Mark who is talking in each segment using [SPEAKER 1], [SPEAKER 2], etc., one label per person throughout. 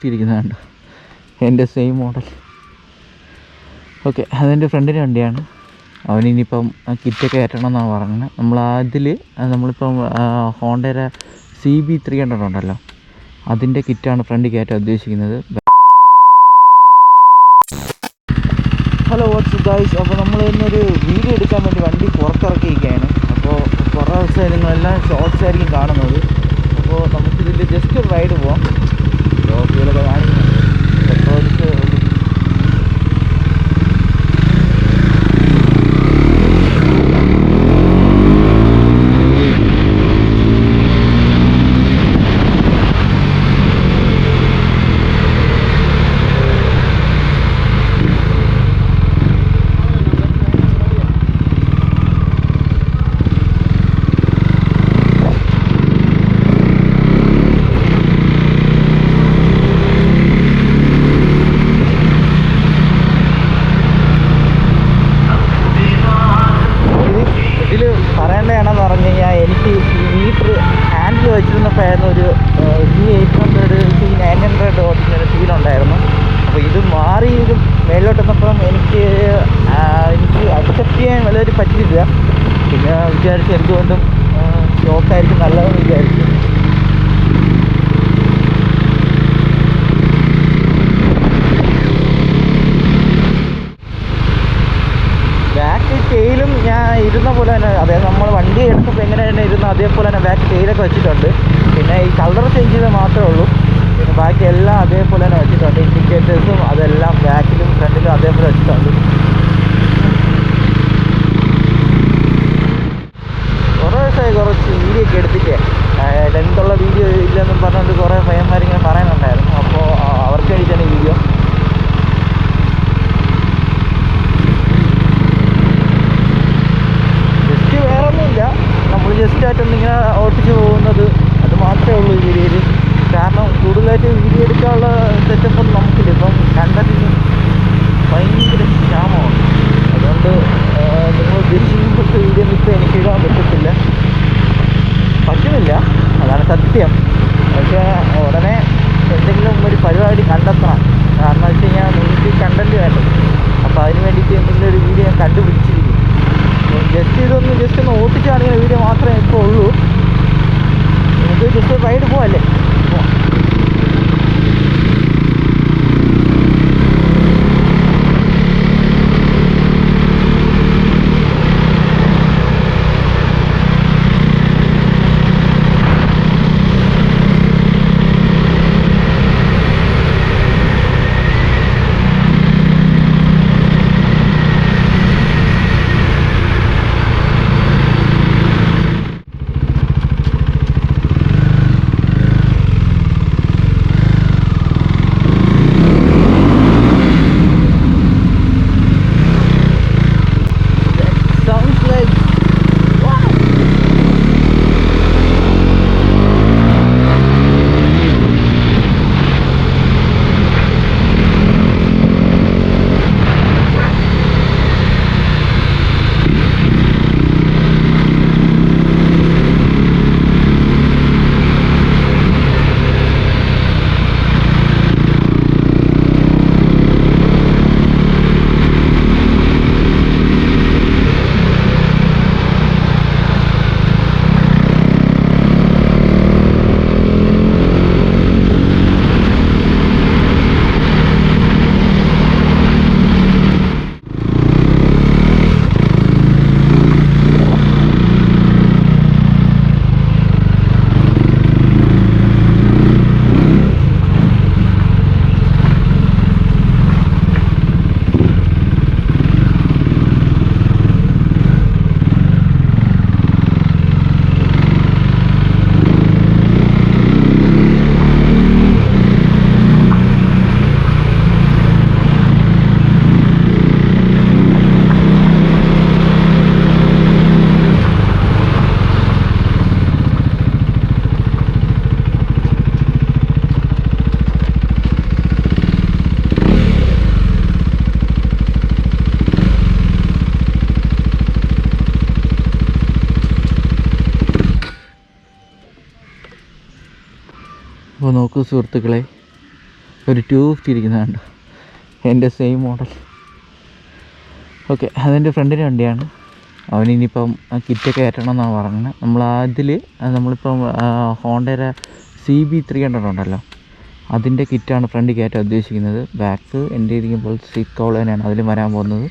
[SPEAKER 1] നിർത്തിയിരിക്കുന്നതുണ്ട്, എൻ്റെ same model. Okay, അതെൻ്റെ ഫ്രണ്ടിൻ്റെ വണ്ടിയാണ്. അവനിനിയിപ്പം കിറ്റൊക്കെ കയറ്റണം എന്നാണ് പറഞ്ഞത്. നമ്മളിപ്പം ഹോണ്ടയുടെ CB300 ഉണ്ടല്ലോ, അതിൻ്റെ കിറ്റാണ് ഫ്രണ്ടിൽ കയറ്റാൻ ഉദ്ദേശിക്കുന്നത്. ഹലോ വാട്ട്സ് ഗൈസ്, അപ്പോൾ നമ്മൾ ഇന്നൊരു വീഡിയോ എടുക്കാൻ വേണ്ടി വണ്ടി പുറത്തിറക്കിയിരിക്കുകയാണ്. അപ്പോൾ കുറേ ദിവസം നിങ്ങളെല്ലാം ഷോർട്സ് ആയിരിക്കും കാണുന്നത്. അപ്പോൾ നമുക്കിതിൽ ജസ്റ്റ് ഒരു റൈഡ് പോവാം. ഷോപ്പിലൊക്കെ കാണിക്കുന്നത് പെട്രോൾസ് പറയേണ്ടതാണെന്ന് പറഞ്ഞു കഴിഞ്ഞാൽ, എനിക്ക് ഈ മീറ്റർ ഹാൻഡിൽ വെച്ചിരുന്നപ്പോഴായിരുന്നു ഒരു C800 C900 ഓടിക്കുന്നൊരു ഫീലുണ്ടായിരുന്നു. അപ്പോൾ ഇത് മാറി ഇത് മേളിലോട്ടെന്നപ്പം എനിക്ക് അക്സെപ്റ്റ് ചെയ്യാൻ വളരെ പറ്റിയില്ല. പിന്നെ വിചാരിച്ചു എന്തുകൊണ്ടും ഷോക്കായിരിക്കും നല്ലതെന്ന് വിചാരിച്ചു. ബാക്ക് ടെയിലും ഞാൻ ഇരുന്ന പോലെ തന്നെ, അതായത് നമ്മൾ വണ്ടി എടുത്തപ്പോൾ എങ്ങനെയാണ് ഇരുന്നത് അതേപോലെ തന്നെ ബാക്ക് ടെയിലൊക്കെ വെച്ചിട്ടുണ്ട്. പിന്നെ ഈ കളർ ചേഞ്ച് ചെയ്ത് മാത്രമേ ഉള്ളൂ. പിന്നെ ബാക്കി എല്ലാം അതേപോലെ തന്നെ വെച്ചിട്ടുണ്ട്. ഇൻഡിക്കേറ്റേഴ്സും അതെല്ലാം ബാക്കിലും ഫ്രണ്ടിലും അതേപോലെ വെച്ചിട്ടുണ്ട്. കുറേ ദിവസമായി കുറച്ച് വീഡിയോ ഒക്കെ എടുത്തിട്ട് ലെങ്തുള്ള വീഡിയോ ഇല്ലെന്നും പറഞ്ഞുകൊണ്ട് കുറേ പയ്യന്മാരിങ്ങനെ പറയുന്നുണ്ടായിരുന്നു. അപ്പോൾ അവർക്ക് വേണ്ടിയിട്ടാണ് ഈ വീഡിയോ. നമ്മൾ ജസ്റ്റ് ആയിട്ടൊന്നിങ്ങനെ ഓട്ടിച്ച് പോകുന്നത്, അത് മാത്രമേ ഉള്ളൂ ഈ വീഡിയോയിൽ. കാരണം കൂടുതലായിട്ട് വീഡിയോ എടുക്കാനുള്ള സെറ്റപ്പൊന്നും നമുക്കില്ല. ഇപ്പം കണ്ടന്റിന് ഭയങ്കര ക്ഷാമമാണ്. അതുകൊണ്ട് നിങ്ങൾ ഉദ്ദേശിക്കുമ്പോഴത്തെ വീഡിയോ ഇപ്പോൾ എനിക്ക് ഇടാൻ പറ്റുന്നില്ല, അതാണ് സത്യം. പക്ഷേ ഉടനെ എന്തെങ്കിലും ഒരു പരിപാടി കണ്ടെത്തണം. കാരണം വെച്ച് കഴിഞ്ഞാൽ നിങ്ങൾക്ക് കണ്ടന്റ് വേണ്ടത്. അപ്പോൾ അതിന് വേണ്ടിയിട്ട് എന്തെങ്കിലും ഒരു വീഡിയോ ഞാൻ കണ്ടുപിടിച്ചിരിക്കും. ജസ്റ്റ് ഒന്ന് ഓട്ടിച്ചാണെങ്കിൽ വീഡിയോ മാത്രമേ ഇപ്പോൾ ഉള്ളൂ. നമുക്ക് ജസ്റ്റ് റൈഡ് പോവല്ലേ. അപ്പോൾ നോക്കൂ സുഹൃത്തുക്കളെ, ഒരു 250 ഇരിക്കുന്നതുണ്ട്, എൻ്റെ സെയിം മോഡൽ. ഓക്കെ, അതെൻ്റെ ഫ്രണ്ടിൻ്റെ വണ്ടിയാണ്. അവനിനിയിപ്പം കിറ്റൊക്കെ കയറ്റണമെന്നാണ് പറഞ്ഞത്. നമ്മളിപ്പം ഹോണ്ടയുടെ CB300 ഉണ്ടല്ലോ, അതിൻ്റെ കിറ്റാണ് ഫ്രണ്ടിൽ കയറ്റാൻ ഉദ്ദേശിക്കുന്നത്. ബാക്ക് എൻ്റെ ഇരിക്കുമ്പോൾ സിക്കോൾ തന്നെയാണ് അതിൽ വരാൻ പോകുന്നത്.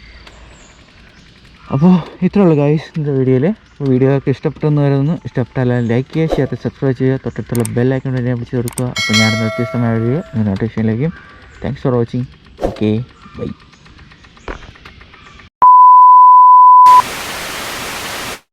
[SPEAKER 1] അപ്പോൾ ഇത്രയേ ഉള്ളൂ ഗൈസ് ഇന്നത്തെ വീഡിയോയിൽ. വീഡിയോ ഒക്കെ ഇഷ്ടപ്പെട്ടെന്ന് വരുന്നു. ഇഷ്ടപ്പെട്ടാൽ ലൈക്ക് ചെയ്യുക, ഷെയർ ചെയ്യുക, സബ്സ്ക്രൈബ് ചെയ്യുക, തൊട്ടടുത്തുള്ള ബെല്ലൈക്കൺ എന്നെ വിളിച്ച് കൊടുക്കുക. അപ്പോൾ ഞാനൊന്ന് വ്യത്യസ്തമായ വീഡിയോ നോട്ടിഫിക്കേഷൻ ലഭിക്കും. Thanks for watching. Okay, by.